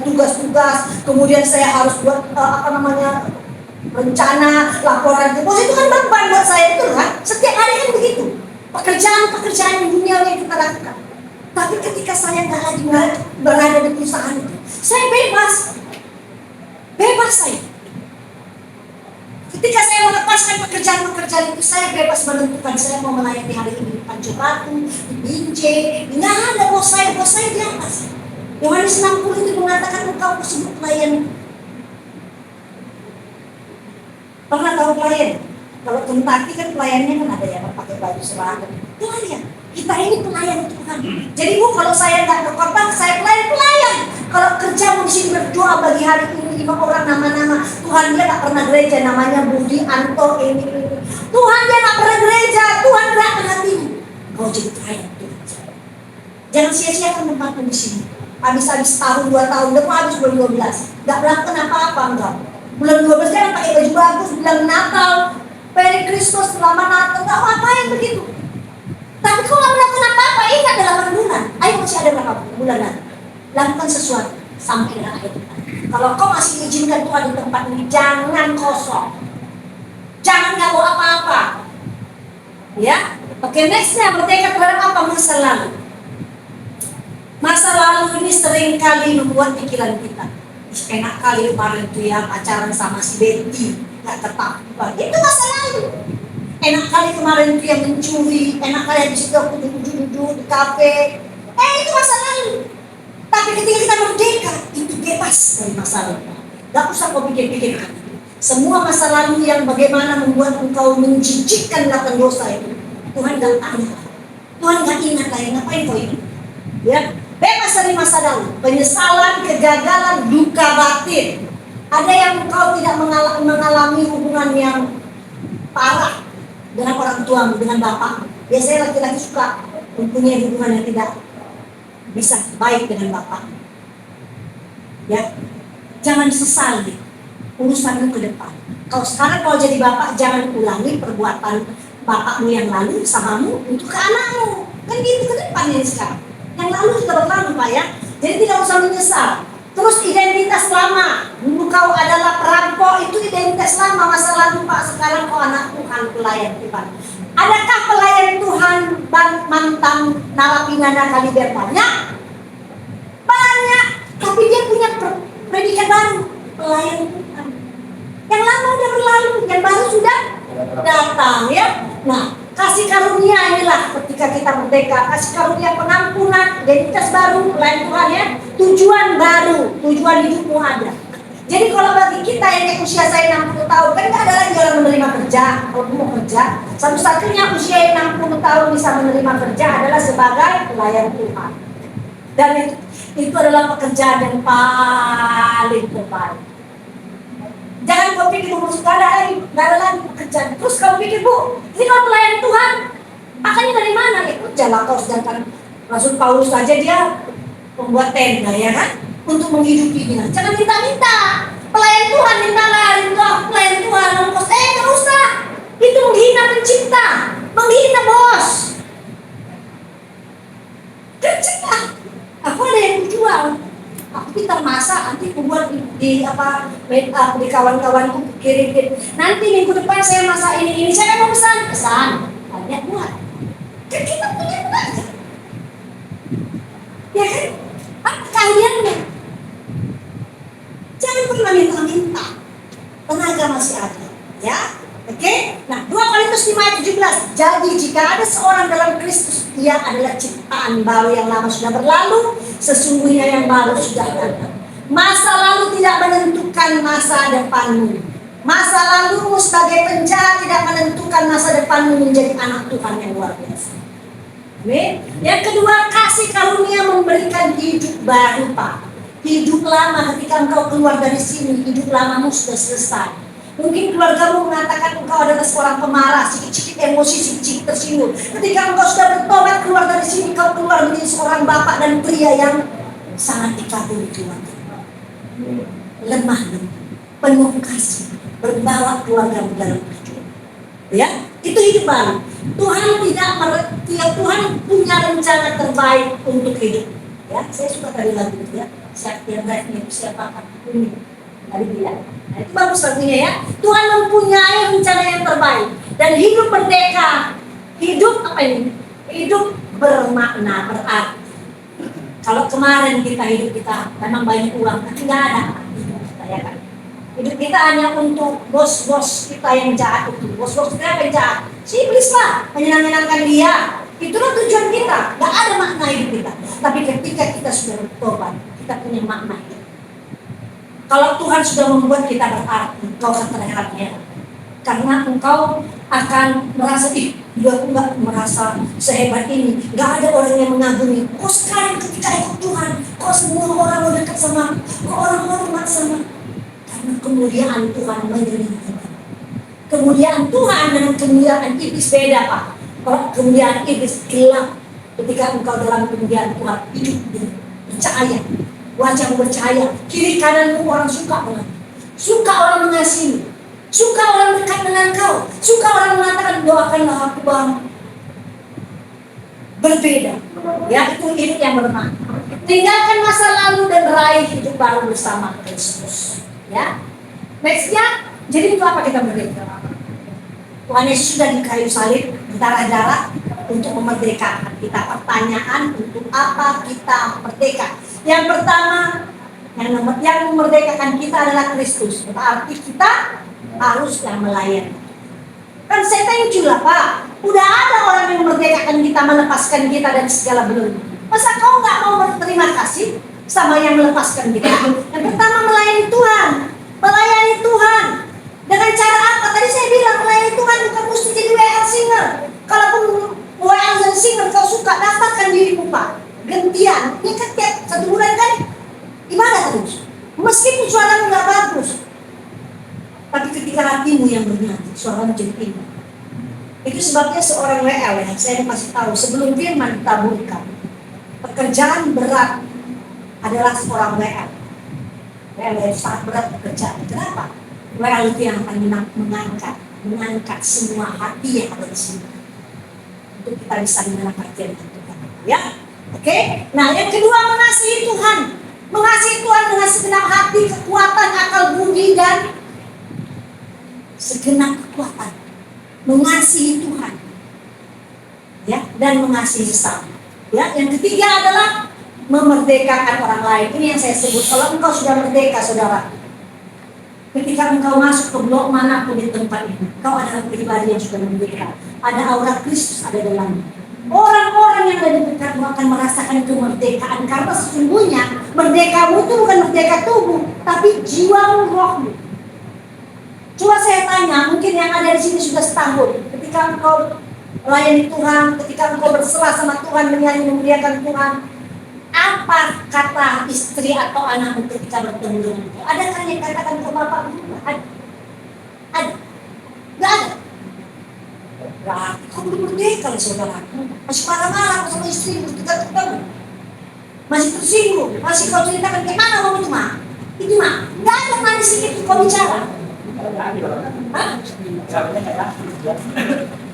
Speaker 3: tugas-tugas, kemudian saya harus buat rencana, laporan ke bos, itu kan beban buat saya, betul kan? Setiap hari kan begitu, pekerjaan dunia yang kita lakukan. Tapi ketika saya nggak lagi berada di perusahaan itu, saya bebas saya. Ketika saya melepaskan pekerjaan itu, saya bebas menentukan saya mau melayani hari ini di Tanjung Batu, di Binjai. Nggak ada bos saya di atas. Yohanes 60 itu mengatakan engkau tersebut pelayan. Pernah tahu pelayan? Kalau Kentucky kan pelayannya kan ada yang pakai baju seragam. Pelayan. Kita ini pelayan Tuhan. Jadi Bu, kalau saya nggak berkorban, saya pelayan. Kalau kerja mau di sini berdoa bagi hari ini 5 orang nama-nama. Tuhan dia nggak pernah gereja, namanya Budi, Anto, ini. Tuhan dia nggak pernah gereja, Tuhan gerakkan hatimu. Kau jadi pelayan Tuhan. Jangan sia-siakan tempatmu di sini. Habis-habis tahun, 2 tahun, udah mau habis bulan 12. Gak melakukan apa-apa enggak. Bulan 12 kan pakai baju bagus, bilang Natal, Merry Christmas, selamat Natal, enggak apa-apain begitu. Tapi kalau nggak melakukan apa-apa, ingat 8 bulan. Ayo masih ada berapa bulan lagi. Lakukan sesuatu sampai dengan akhir bulan. Kalau kau masih izinkan Tuhan di tempat ini, jangan kosong. Jangan gak bawa apa-apa. Ya, oke, nextnya bertekad terhadap apa? Masa lalu. Masa lalu ini sering kali membuat pikiran kita. Enak kali kemarin tuh ya pacaran sama si Betty, gak tetap. Itu masa lalu. Enak kali kemarin tuh yang mencuri, enak kali habis itu aku duduk-duduk di kafe. Itu masa lalu. Tapi ketika kita merdeka, itu bebas dari masa lalu. Gak usah kau pikir-pikirkan. Semua masa lalu yang bagaimana membuat engkau menjijikkan melakukan dosa itu, Tuhan gak tanya. Tuhan gak ingat lagi, ngapain kau ini? Ya, bebas dari masa lalu. Penyesalan, kegagalan, duka batin. Ada yang engkau tidak mengalami hubungan yang parah dengan orang tuamu, dengan bapak. Biasanya laki-laki suka mempunyai hubungan yang tidak bisa baik dengan bapak. Ya, jangan sesali urusanmu ke depan. Kalau sekarang kalau jadi bapak, jangan ulangi perbuatan bapakmu yang lalu samamu untuk ke anakmu. Kan gitu ke depan ini sekarang. Yang lalu sudah berlalu Pak ya. Jadi tidak usah menyesal. Terus identitas lama. Dulu kau adalah perampok, itu identitas lama masa lalu Pak. Sekarang kau anak Tuhan, pelayan Tuhan. Adakah pelayan Tuhan mantan narapidana Kaliber banyak? Banyak. Tapi dia punya predikat baru, pelayan Tuhan. Yang lama udah berlalu, yang baru sudah datang ya. Nah, kasih karunia inilah ketika kita merdeka, kasih karunia pengampunan, identitas baru, pelayan Tuhan ya. Tujuan baru, tujuan hidupmu ada. Jadi kalau bagi kita yang kayak usia saya 60 tahun, kan nggak ada lagi orang menerima kerja. Kalau mau kerja, satu-satunya usia yang 60 tahun bisa menerima kerja adalah sebagai pelayan Tuhan. Dan itu adalah pekerjaan yang paling terbaik. Jangan kau pikir umur sekarang nggak ada lagi pekerjaan. Terus kau pikir Bu, ini kalau pelayan Tuhan, akannya dari mana? Ya kerjalah kau, sedangkan Rasul Paulus saja dia membuat tenda ya kan, untuk menghidupinya. Jangan minta-minta. Pelayan Tuhan mintalah, pelayan Tuhan ongkos. Nggak usah. Itu menghina pencipta, menghina bos. Kerjalah. Aku ada yang jual. Aku pintar masak, nanti aku buat di kawan-kawanku kirim. Nanti minggu depan saya masak ini saya mau pesan. Banyak buat. Kan kita punya belajar. Ya kan? Apa kaliannya? Jangan pernah minta-minta. Tenaga masih ada. Ya? Oke? Nah, 2 Korintus 5 ayat 17. Jadi jika ada seorang dalam Kristus, ia adalah ciptaan baru, yang lama sudah berlalu, sesungguhnya yang baru sudah datang. Masa lalu tidak menentukan masa depanmu. Masa lalumu sebagai penjahat tidak menentukan masa depanmu menjadi anak Tuhan yang luar biasa. Amin. Yang kedua, kasih karunia memberikan hidup baru Pak. Hidup lama ketika engkau keluar dari sini, hidup lamamu sudah selesai. Mungkin keluargamu mengatakan engkau adalah seorang pemarah, sikit-sikit emosi, sikit-sikit tersinggung. Ketika engkau sudah bertobat keluar dari sini, kau keluar menjadi seorang bapak dan pria yang sangat dikagumi keluarga. Lemah lembut, penuh kasih, berbawa keluarga dalam perjuangan. Ya, itu hidup baru. Tuhan punya rencana terbaik untuk hidup. Ya, saya suka tadi lagu itu ya. Siapa yang baiknya siapa ini tadi dia. Nah, itu bagus lagunya ya. Tuhan mempunyai rencana yang terbaik dan hidup merdeka. Hidup apa ini? Hidup bermakna, berarti. Kalau kemarin hidup kita memang banyak uang, tapi nggak ada. Ya kan? Hidup kita hanya untuk bos-bos kita yang jahat itu. Bos-bos kita yang jahat. Si iblis lah, menyenangkan dia. Itulah tujuan kita. Nggak ada makna hidup kita. Tapi ketika kita sudah bertobat, kita punya makna hidup. Kalau Tuhan sudah membuat kita berarti, engkau akan terlihatnya. Karena engkau akan merasa, aku nggak merasa sehebat ini. Nggak ada orang yang mengagumi. Kok sekarang ketika ikut Tuhan, kok semua orang mau dekat sama, kok orang hormat sama. Karena kemuliaan Tuhan menyelimuti. Kemuliaan Tuhan dengan kemuliaan iblis beda Pak. Kalau kemuliaan iblis gelap, Ketika engkau dalam kemuliaan Tuhan, hidup bercahaya, wajahmu bercahaya, kiri kananmu orang suka dengan, suka orang mengasihi, suka orang dekat dengan kau, suka orang mengatakan doakanlah aku Bang. Berbeda, ya itu hidup yang bermakna. Tinggalkan masa lalu dan raih hidup baru bersama Kristus. Ya, nextnya, jadi itu apa kita merdeka? Tuhan Yesus sudah di kayu salib berdarah-darah untuk memerdekakan kita. Pertanyaan, untuk apa kita merdeka? Yang pertama, yang memerdekakan kita adalah Kristus. Berarti kita haruslah melayani. Kan saya thank you lah Pak. Udah ada orang yang memerdekakan kita, melepaskan kita dari segala belenggu. Masa kau nggak mau berterima kasih sama yang melepaskan kita? Yang pertama melayani Tuhan. Melayani Tuhan. Dengan cara apa? Tadi saya bilang melayani Tuhan bukan mesti jadi WL singer. Kalaupun WL dan singer kau suka, daftarkan dirimu Pak. Gantian. Ini kan tiap 1 bulan kan ibadah terus. Meskipun suaramu nggak bagus, tapi ketika hatimu yang bernyanyi, suaramu jadi indah. Itu sebabnya seorang WL yang saya kasih tahu sebelum firman ditaburkan, pekerjaan berat adalah seorang WL. WL yang sangat berat pekerjaan. Kenapa? WL itu yang akan mengangkat semua hati yang ada di sini untuk kita bisa mengenal firman Tuhan. Ya, oke. Nah, yang kedua mengasihi Tuhan. Mengasihi Tuhan dengan segenap hati, kekuatan, akal budi dan segenap kekuatan. Mengasihi Tuhan, ya, dan mengasihi sesama. Ya, yang ketiga adalah memerdekakan orang lain. Ini yang saya sebut. Kalau engkau sudah merdeka, saudara, ketika engkau masuk ke blok manapun di tempat ini, kau adalah pribadi yang sudah merdeka. Ada aura Kristus ada dalamnya. Orang-orang yang ada di dekatmu akan merasakan kemerdekaan, karena sesungguhnya merdekamu itu bukan merdeka tubuh, tapi jiwamu, rohmu. Coba saya tanya, mungkin yang ada di sini sudah setahun, ketika engkau melayani Tuhan, ketika engkau berserah sama Tuhan, menyanyi memuliakan Tuhan, apa kata istri atau anakmu ketika bertemu dengan engkau? Adakah yang katakan ke bapak? Ada? Nggak ada. Berarti kau belum merdeka, saudara. Masih marah-marah sama istrimu ketika ketemu, masih tersinggung, masih kau ceritakan kemana kamu itu mah? Itu mah, nggak ada manis sedikit kau bicara.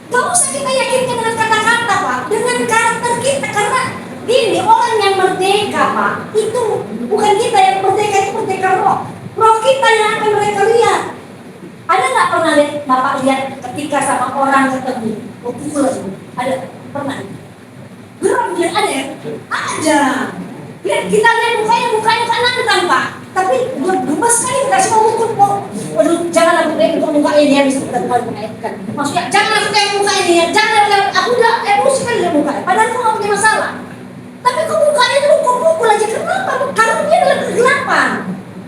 Speaker 3: Gak usah kita yakinkan dengan kata-kata Pak, dengan karakter kita. Karena ini orang yang merdeka Pak, itu bukan kita yang merdeka, itu merdeka roh. Roh kita yang akan mereka lihat. Ada nggak pernah lihat Bapak lihat ketika sama orang ketemu pukul? Ada pernah? Geram dia ada ya? Ada. Lihat kita lihat mukanya kan Pak. Tapi gemes sekali kasih mau ukur kok. Waduh, jangan aku kayak muka ini ya, bisa kita mengaitkan. Maksudnya jangan aku kayak muka ini ya, jangan aku udah emosi kali lihat muka. Padahal aku nggak punya masalah. Tapi kok mukanya itu pukul aja, kenapa? Karena dia adalah kegelapan,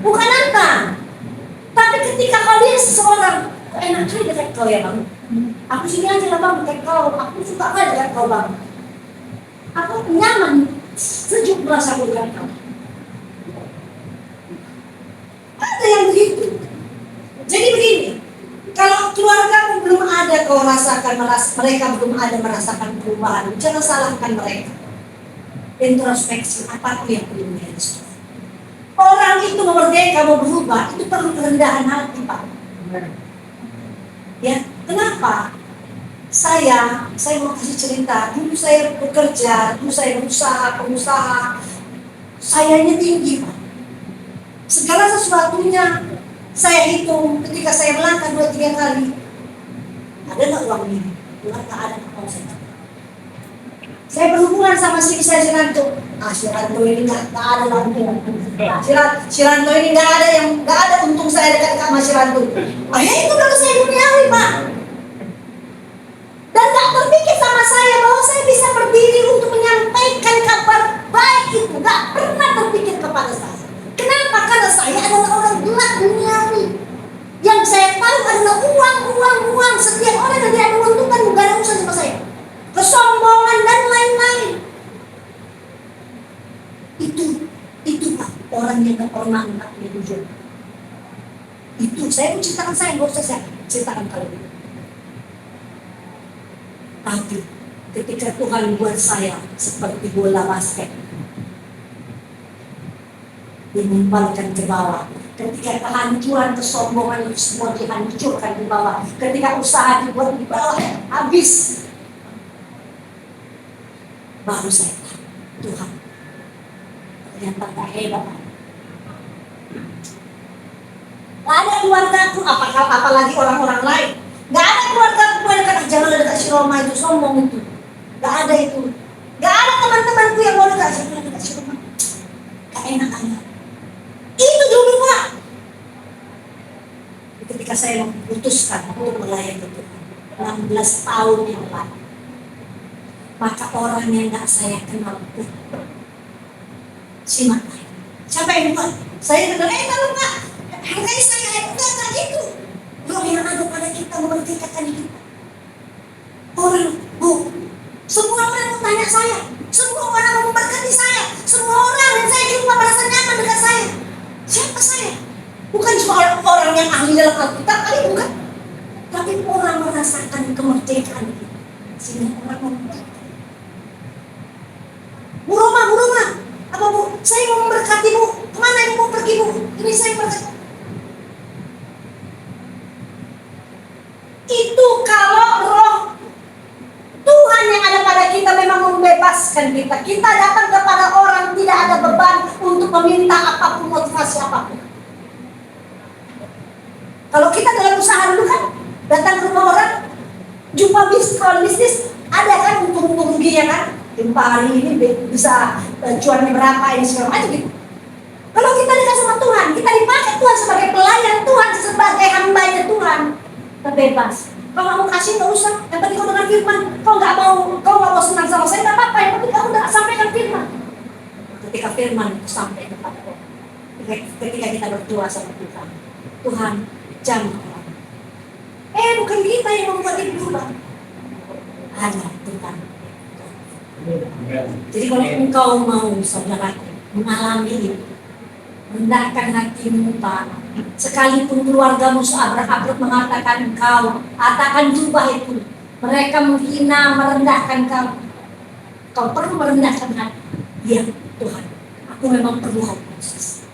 Speaker 3: bukan nantang. Tapi ketika kau lihat seseorang, kok enak kali dekat kau ya Bang. Aku sini aja lah Bang, dekat kau. Aku suka kali dekat kau Bang. Aku nyaman, sejuk merasa dekat kau. Ada yang begitu. Jadi begini, kalau keluarga belum ada kau rasakan, mereka belum ada merasakan perubahan, jangan salahkan mereka. Introspeksi apa yang perlu dilakukan. Orang itu merdeka mau berubah, itu perlu kerendahan hati Pak. Ya, kenapa? Saya mau kasih cerita. Dulu saya bekerja, dulu saya pengusaha, sayanya tinggi Pak. Segala sesuatunya saya hitung ketika saya melangkah 2-3 kali. Ada nggak uang ini? Uang nggak ada, kalau saya berhubungan sama si Ranto. Si Ranto ini nggak ada langsung. Si Ranto ini nggak ada untung saya dekat sama si Ranto. Ya itu kalau saya duniawi Pak. Dan nggak terpikir sama saya bahwa saya bisa berdiri untuk menyampaikan kabar baik itu. Nggak pernah terpikir kepada saya. Kenapa? Karena saya adalah orang gelap duniawi. Yang saya tahu adalah uang. Setiap orang yang dia menguntungkan bukan ada urusan sama saya. Kesombongan dan lain-lain. Itu Pak, orang yang gak pernah punya tujuan. Itu saya menceritakan saya, nggak usah saya ceritakan kalian. Tapi ketika Tuhan buat saya seperti bola basket, dimemparkan ke bawah. Ketika kehancuran, kesombongan itu semua dihancurkan di bawah. Ketika usaha dibuat di bawah, habis. Baru saya tahu, Tuhan ternyata tak hebat. Gak ada keluargaku, apalagi orang-orang lain. Gak ada keluargaku yang kata jangan dekat si Roma itu, sombong itu. Gak ada itu. Gak ada teman-temanku yang mau dekat si Roma. Gak enak aja. Itu dulu Pak. Ketika saya memutuskan untuk melayani Tuhan 16 tahun yang lalu, maka orang yang gak saya kenal pun simak. Siapa yang buat? Saya dengar, kalau Pak, hargai saya, enggak gitu. Roh yang ada pada kita memerdekakan kita. Orang, Bu, semua orang bertanya saya, semua orang memberkati saya, semua orang yang saya jumpa merasa nyaman dekat saya. Siapa saya? Bukan cuma orang yang ahli dalam Alkitab, kali bukan. Tapi orang merasakan kemerdekaan kita. Sehingga orang memberkati. Bu Roma, apa Bu? Saya mau memberkati Bu. Kemana Ibu mau pergi Bu? Ini saya berkati. Itu kalau roh Tuhan yang ada pada kita memang membebaskan kita. Kita datang kepada orang tidak ada beban untuk meminta apapun, motivasi apapun. Kalau kita dalam usaha dulu kan, datang ke rumah orang, jumpa bisnis, ada kan untung-untung ruginya kan? Jumpa hari ini bisa cuannya berapa, ini segala macam gitu. Kalau kita dekat sama Tuhan, kita dipakai Tuhan sebagai pelayan Tuhan, sebagai hamba-Nya Tuhan, kita bebas. Kau nggak mau kasih nggak usah, yang penting kau dengar firman. Kau nggak mau senang sama saya nggak apa-apa, yang penting kamu udah sampaikan firman. Ketika firman sampai kepada kau, ketika kita berdoa sama Tuhan, Tuhan jangan orang. Bukan kita yang membuat itu berubah, hanya Tuhan. Jadi kalau engkau mau saudaraku mengalami ini, rendahkan hatimu Pak. Sekalipun keluargamu seabrek-abrek mengatakan engkau, katakan jubah itu. Mereka menghina, merendahkan kau. Kau perlu merendahkan hati. Ya Tuhan, aku memang perlu kau proses.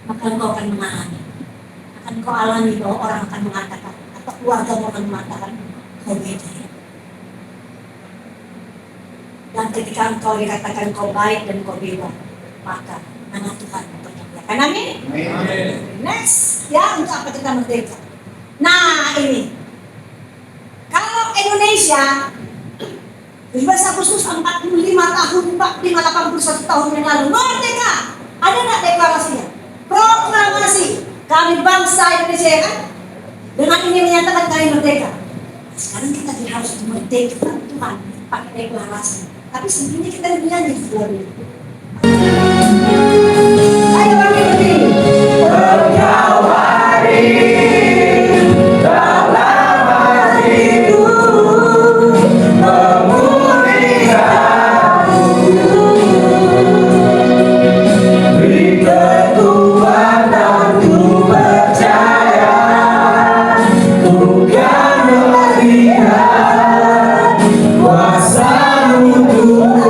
Speaker 3: Maka engkau akan mengalami. Akan kau alami bahwa orang akan mengatakan, atau keluargamu akan mengatakan, kau beda ya. Dan ketika engkau dikatakan kau baik dan kau beda, maka nama Tuhan mempermuliakan. Amin. Next, ya untuk apa kita merdeka? Nah ini, kalau Indonesia 17 Agustus 45 tahun, 81 tahun yang lalu merdeka, ada nggak deklarasinya? Proklamasi, kami bangsa Indonesia ya kan? Dengan ini menyatakan kami merdeka. Sekarang kita harus merdeka Tuhan pakai deklarasi. Tapi sebenarnya kita bernyanyi dulu. Ayo bagi berdiri.
Speaker 2: Berjawari dalam hatiku, memuliakanmu. Beri kekuatan ku percaya, ku kan melihat kuasa-Mu Tuhan.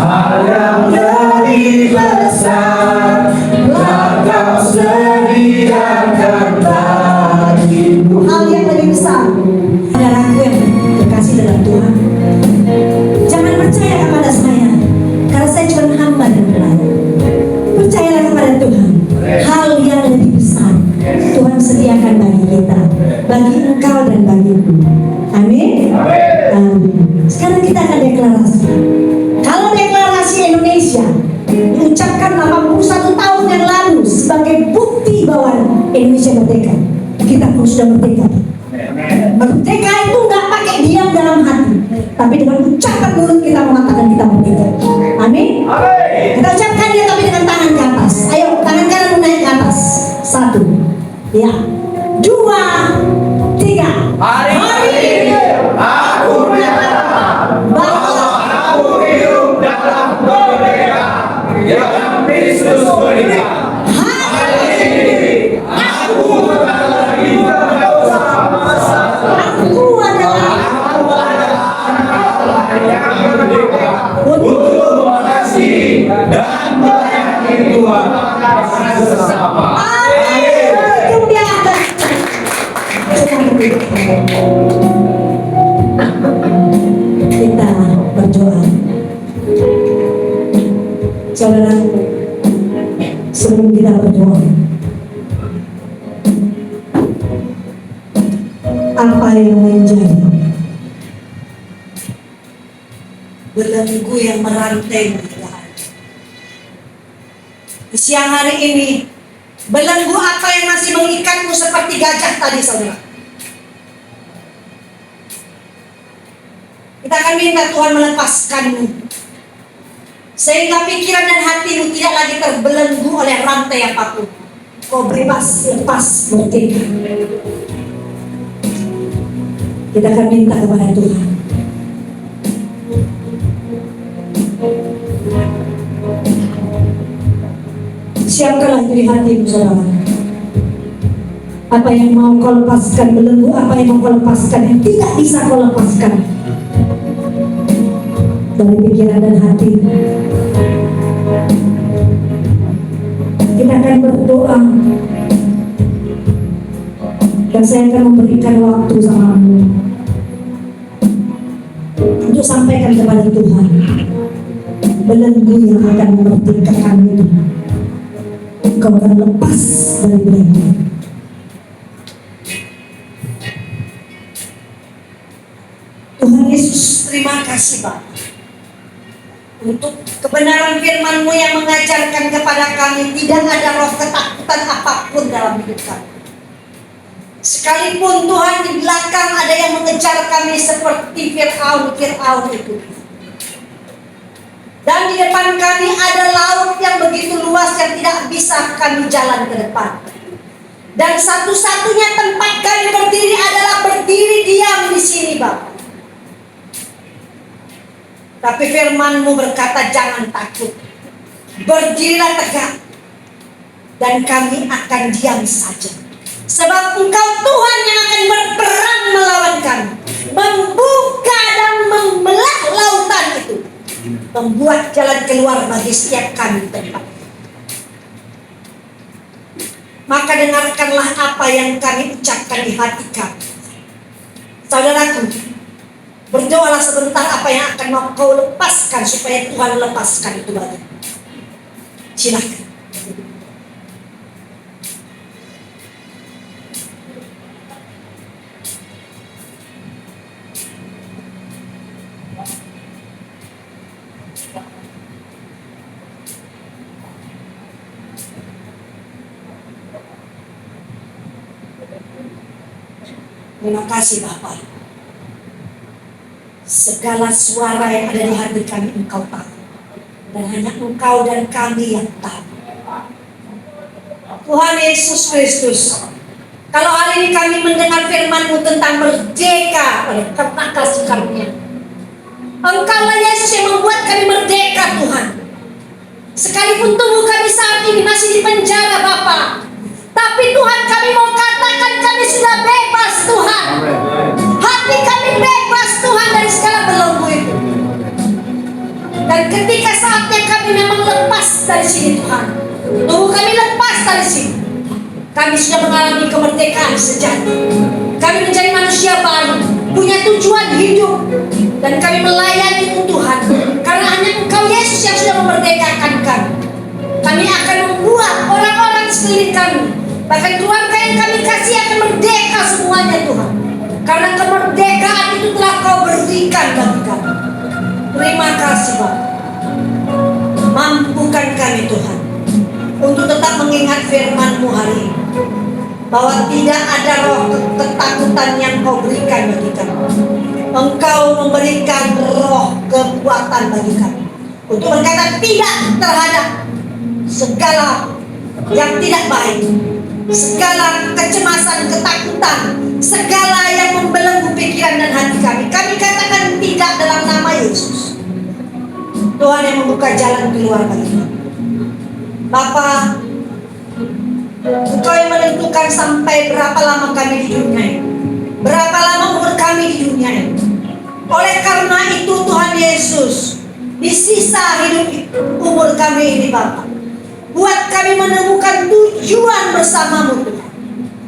Speaker 2: Hal yang lebih besar telah Kau sediakan bagimu.
Speaker 3: Hal yang lebih besar. Saudaraku yang terkasih dalam Tuhan, jangan percaya kepada saya, karena saya cuma hamba dan pelayan. Percayalah kepada Tuhan. Hal yang lebih besar Tuhan sediakan bagi kita, bagi engkau dan bagiku. Amin. Amin. Sekarang kita akan deklarasi. Kalau deklarasi Indonesia diucapkan 81 tahun yang lalu sebagai bukti bahwa Indonesia merdeka, kita pun sudah merdeka. Merdeka itu nggak pakai diam dalam hati, tapi dengan ucapan mulut kita mengatakan kita merdeka. Amin. Kita ucapkan dia tapi dengan tangan ke atas. Ayo tangan kanan naik ke atas. 1, ya, 2, 3.
Speaker 2: Hari ini aku menyatakan bahwa aku hidup dalam kemerdekaan yang Kristus berikan. Hari ini aku bukan lagi berdosa.
Speaker 3: Aku
Speaker 2: sesama.
Speaker 3: Amin. Kemuliaan.
Speaker 1: Kita berdoa. Saudara, sebelum kita berdoa, apa yang menjadi
Speaker 3: Belenggu yang merantai kita. Di siang hari ini, belenggu apa yang masih mengikatmu seperti gajah tadi, saudara? Kita akan minta Tuhan melepaskanmu, sehingga pikiran dan hatimu tidak lagi terbelenggu oleh rantai apapun. Kau bebas, lepas, merdeka.
Speaker 1: kita akan minta kepada Tuhan. Siapkanlah diri hatimu, saudara. Apa yang mau kau lepaskan belenggu, apa yang mau kau lepaskan yang tidak bisa kau lepaskan dari pikiran dan hati. Kita akan berdoa dan saya akan memberikan waktu samamu untuk sampaikan kepada Tuhan belenggu yang akan memerdekakan itu. Kau akan lepas dari belenggu.
Speaker 3: Tuhan Yesus, terima kasih Bapa untuk kebenaran firman-Mu yang mengajarkan kepada kami tidak ada roh ketakutan apapun dalam hidup kami. Sekalipun Tuhan di belakang ada yang mengejar kami seperti Fir'aun itu. Dan di depan kami ada laut yang begitu luas yang tidak bisa kami jalan ke depan. Dan satu-satunya tempat kami berdiri adalah berdiri diam di sini, Bapak. Tapi firman-Mu berkata jangan takut. Berdirilah tegak. Dan kami akan diam saja. Sebab Engkau Tuhan yang akan berperang melawan kami. Membuka dan membelah lautan itu. Membuat jalan keluar bagi setiap kami tempat. Maka dengarkanlah apa yang kami ucapkan di hati kami. Saudaraku, berdoalah sebentar apa yang akan mau kau lepaskan supaya Tuhan lepaskan itu bagi. Silakan. Terima kasih Bapak. Segala suara yang ada di hati kami Engkau tahu. Dan hanya Engkau dan kami yang tahu. Tuhan Yesus Kristus, kalau hari ini kami mendengar firman-Mu tentang merdeka oleh karena kasih karunia, Engkaulah Yesus yang membuat kami merdeka Tuhan. Sekalipun tubuh kami saat ini masih di penjara Bapa, tapi Tuhan kami mau katakan kami sudah bebas Tuhan. Hati kami bebas Tuhan dari segala belenggu itu. Dan ketika saatnya kami memang lepas dari sini Tuhan, tubuh kami lepas dari sini, kami sudah mengalami kemerdekaan sejati. Kami menjadi manusia baru, punya tujuan hidup, dan kami melayani Tuhan. Karena hanya Engkau Yesus yang sudah memerdekakan kami. Kami akan membuat orang-orang sekeliling kami, bahkan keluarga yang kami kasih akan merdeka semuanya Tuhan. Karena kemerdekaan itu telah Kau berikan bagi kami. Terima kasih Bapak. Mampukan kami Tuhan untuk tetap mengingat firman-Mu hari ini, bahwa tidak ada roh ketakutan yang Kau berikan bagi kami. Engkau memberikan roh kekuatan bagi kami untuk berkata tidak terhadap segala yang tidak baik, segala kecemasan, ketakutan, segala yang membelenggu pikiran dan hati kami. Kami katakan tidak dalam nama Yesus. Tuhan yang membuka jalan keluar bagi kami. Bapa, Engkau yang menentukan sampai berapa lama kami di dunia ini, berapa lama umur kami di dunia ini. Oleh karena itu Tuhan Yesus, di sisa hidup umur kami ini Bapa, Buat kami menemukan tujuan bersamamu Tuhan.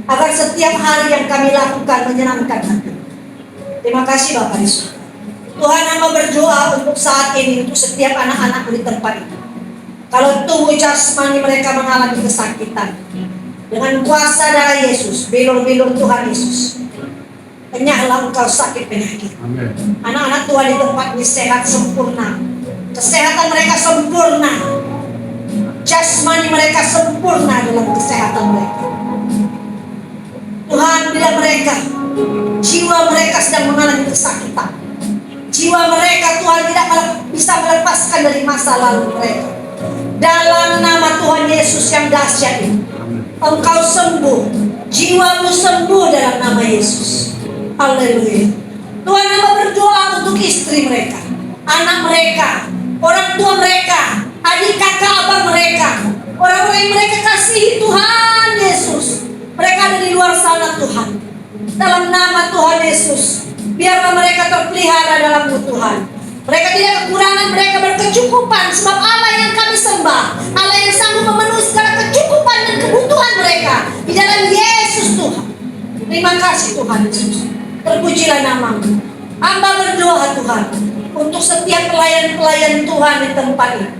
Speaker 3: Agar setiap hari yang kami lakukan menyenangkan Hati. Terima kasih Bapak di surga. Tuhan, hamba berdoa untuk saat ini, untuk setiap anak-anakmu di tempat ini. Kalau tubuh jasmani mereka mengalami kesakitan, dengan kuasa darah Yesus, bilur-bilur Tuhan Yesus, kenyahlah engkau sakit penyakit. Anak-anak Tuhan di tempat ini sehat sempurna. Kesehatan mereka sempurna. Jasmani mereka sempurna dalam kesehatan mereka. Tuhan, bila mereka, jiwa mereka sedang mengalami kesakitan, jiwa mereka Tuhan tidak bisa melepaskan dari masa lalu mereka. Dalam nama Tuhan Yesus yang dahsyat ini, engkau sembuh, jiwamu sembuh dalam nama Yesus. Haleluya. Tuhan, hamba berdoa untuk istri mereka, anak mereka, orang tua mereka, adik kakak abang mereka, orang-orang yang mereka kasihi Tuhan Yesus. Mereka ada di luar sana Tuhan. Dalam nama Tuhan Yesus, biarlah mereka terpelihara dalam Tuhan. Mereka tidak kekurangan, mereka berkecukupan. Sebab Allah yang kami sembah, Allah yang sanggup memenuhi segala kecukupan dan kebutuhan mereka di dalam Yesus Tuhan. Terima kasih Tuhan Yesus. Terpujilah namamu. Hamba berdoa Tuhan untuk setiap pelayan-pelayan Tuhan di tempat ini.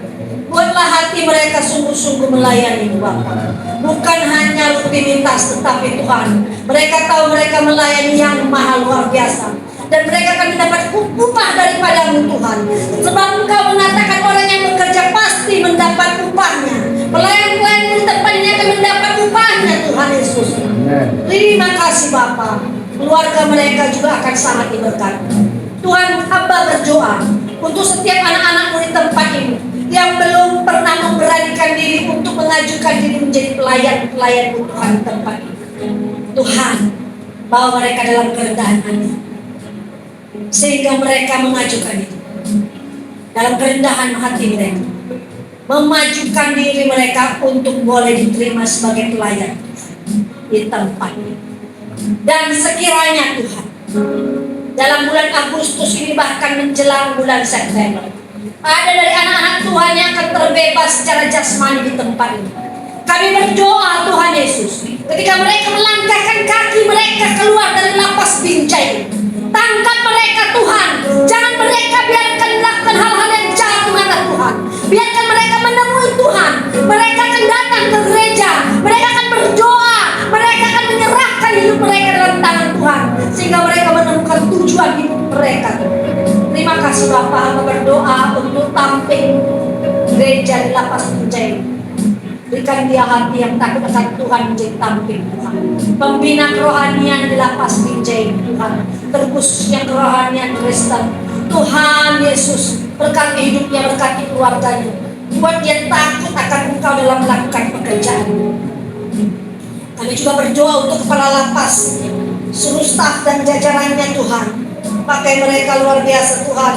Speaker 3: Buatlah hati mereka sungguh-sungguh melayani Bapa. Bukan hanya rutinitas, tetapi Tuhan, mereka tahu mereka melayani yang mahal luar biasa. Dan mereka akan mendapat upah daripadamu Tuhan. Sebab Engkau mengatakan orang yang bekerja pasti mendapat upahnya. Pelayan-pelayan di tempat ini akan mendapat upahnya Tuhan Yesus. Terima kasih Bapa. Keluarga mereka juga akan sangat diberkati. Tuhan, hamba berdoa untuk setiap anak-anakmu di tempat ini yang belum pernah memberanikan diri untuk mengajukan diri menjadi pelayan-pelayan Tuhan di tempat ini. Tuhan, bawa mereka dalam kerendahan hati, sehingga mereka mengajukan diri dalam kerendahan hati mereka, memajukan diri mereka untuk boleh diterima sebagai pelayan di tempat ini. Dan sekiranya Tuhan, dalam bulan Agustus ini bahkan menjelang bulan September, ada dari anak-anak Tuhan yang akan terbebas secara jasmani di tempat ini. Kami berdoa Tuhan Yesus, ketika mereka melangkahkan kaki mereka keluar dari lapas Binjai, tangkap mereka Tuhan. Jangan mereka biarkan melakukan hal-hal yang jahat di mata Tuhan. Biarkan mereka menemui Tuhan. Mereka akan datang ke gereja, mereka akan berdoa, mereka akan menyerahkan hidup mereka dalam tangan Tuhan, sehingga mereka menemukan tujuan hidup mereka. Terima kasih Bapak. Hamba berdoa untuk tamping gereja di lapas Binjai. Berikan dia hati yang takut akan Tuhan menjadi tamping Tuhan. Pembina kerohanian di lapas Binjai Tuhan, terkhususnya kerohanian Kristen. Tuhan Yesus, berkati hidupnya, berkati keluarganya. Buat dia takut akan Engkau dalam melakukan pekerjaan. Kami juga berdoa untuk kepala lapas, seluruh staf dan jajarannya Tuhan. Pakai mereka luar biasa Tuhan,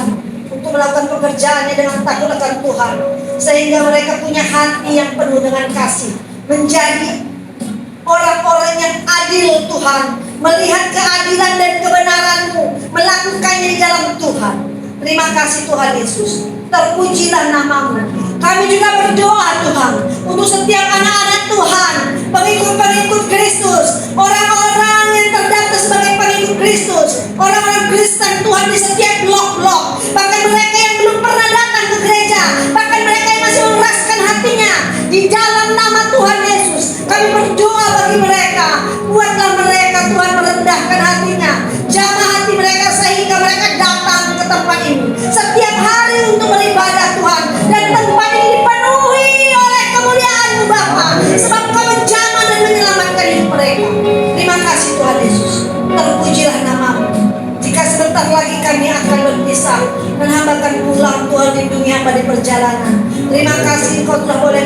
Speaker 3: untuk melakukan pekerjaannya dengan takut akan Tuhan, sehingga mereka punya hati yang penuh dengan kasih, menjadi orang-orang yang adil Tuhan, melihat keadilan dan kebenaran-Mu, melakukannya di dalam Tuhan. Terima kasih Tuhan Yesus. Terpujilah namamu. Kami juga berdoa Tuhan untuk setiap anak-anak Tuhan, pengikut-pengikut Kristus, orang-orang yang terdaftar sebagai pengikut Kristus, orang-orang Kristen Tuhan di setiap blok-blok, bahkan mereka yang belum pernah datang ke gereja, bahkan mereka yang masih mengeraskan hatinya, di dalam nama Tuhan Yesus kami berdoa bagi mereka. Buatlah mereka Tuhan merendahkan hatinya, jamah hati mereka, sehingga mereka datang ke tempat ini setiap hari untuk beribadah Tuhan, dan tempat ini dipenuhi oleh kemuliaan-Mu Bapa, sebab Kau menjamah dan menyelamatkan hidup mereka. Terima kasih Tuhan Yesus. Terpujilah namamu. Jika sebentar lagi kami akan berpisah dan hamba akan pulang, Tuhan lindungi hamba di perjalanan. Terima kasih Engkau telah boleh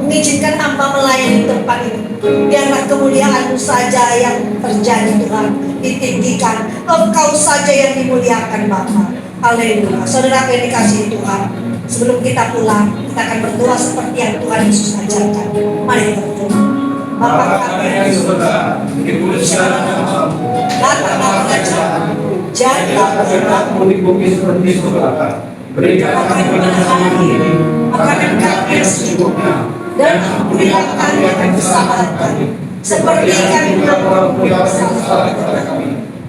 Speaker 3: mengizinkan hamba melayani tempat ini. Biarlah kemuliaan-Mu saja yang terjadi Tuhan, ditinggikan. Engkau saja yang dimuliakan Bapa. Haleluya. Saudara yang dikasihi Tuhan, sebelum kita pulang, kita akan berdoa seperti yang Tuhan Yesus ajarkan. Mari kita berdoa. Bapa kami yang di surga, dikuduskanlah namamu. Datanglah kerajaan-Mu, jadilah kehendakmu di bumi seperti di surga. Berikanlah kami pada hari ini makanan kami yang secukupnya, dan ampunilah kami akan kesalahan kami, seperti kami mengampuni kesalahan kami.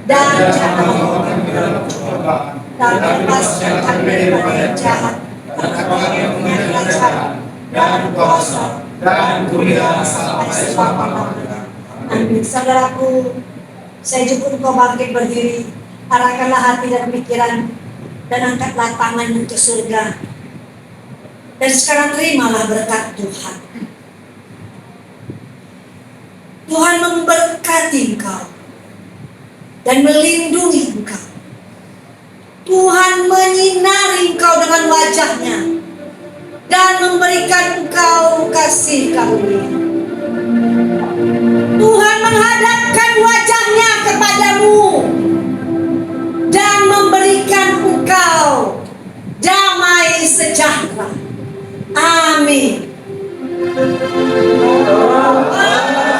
Speaker 3: Dan jangan membawa kami ke dalam pencobaan, dan lepaskan kami daripada yang jahat, karena kami punya kerajaan dan kuasa dan kemuliaan sampai selama-lamanya. Amin. Saudaraku, saya jemput engkau bangkit berdiri, arahkanlah hati dan pikiran, dan angkatlah tangan ke surga. Dan sekarang terimalah berkat Tuhan. Tuhan memberkati engkau dan melindungi engkau. Tuhan menyinari engkau dengan wajahnya dan memberikan engkau kasih karunia. Tuhan menghadapkan wajahnya kepadamu dan memberikan engkau damai sejahtera. Amin. Terima kasih.